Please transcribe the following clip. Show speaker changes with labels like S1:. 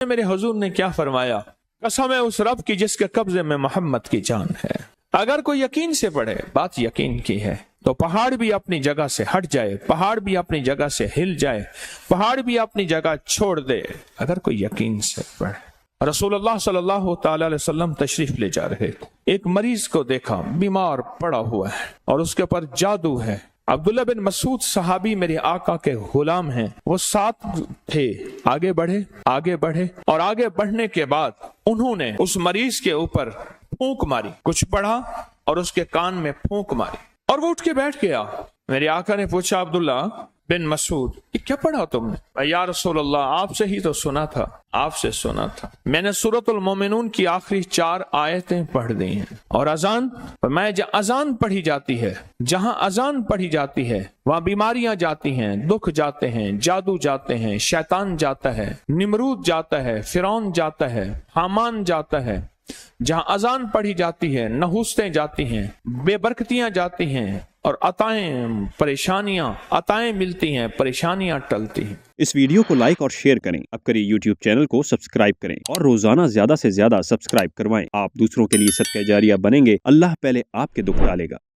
S1: मेरे हुजूर ने क्या फरमाया, कसम है उस रब की जिसके कब्जे में मोहम्मद की जान है। अगर कोई यकीन से पढ़े, बात यकीन की है, तो पहाड़ भी अपनी जगह से हट जाए, पहाड़ भी अपनी जगह से हिल जाए, पहाड़ भी अपनी जगह छोड़ दे, अगर कोई यकीन से पढ़े। रसूलुल्लाह सल्लल्लाहु ताला अलैहि वसल्लम तशरीफ ले जा रहे थे, एक मरीज को देखा, बीमार पड़ा हुआ है और उसके ऊपर जादू है। अब्दुल्ला बिन मसूद सहाबी मेरे आका के गुलाम हैं, वो साथ थे। आगे बढ़े और आगे बढ़ने के बाद उन्होंने उस मरीज के ऊपर फूंक मारी, कुछ पढ़ा और उसके कान में फूंक मारी और वो उठ के बैठ गया। मेरे आका ने पूछा, अब्दुल्ला बिन मसूद ये क्या पढ़ा तुमने? या रसूलल्लाह आपसे ही तो सुना था, आपसे सुना था। मैंने सूरतुल मोमिनून की आखिरी 4 आयतें पढ़ दी हैं। और अजान, मैं अजान पढ़ी जाती है, जहां अजान पढ़ी जाती है वहां बीमारियां जाती हैं, दुख जाते हैं, जादू जाते हैं, शैतान जाता है, निमरूद जाता है, फिरौन जाता है, हामान जाता है। जहां अजान पढ़ी जाती है नहुस्तें जाती हैं, बेबरकतियां जाती हैं और अताएं मिलती हैं, परेशानियां टलती हैं।
S2: इस वीडियो को लाइक और शेयर करें, अब करें यूट्यूब चैनल को सब्सक्राइब करें और रोजाना ज्यादा से ज्यादा सब्सक्राइब करवाएं। आप दूसरों के लिए सदका जारिया बनेंगे, अल्लाह पहले आपके दुख टालेगा।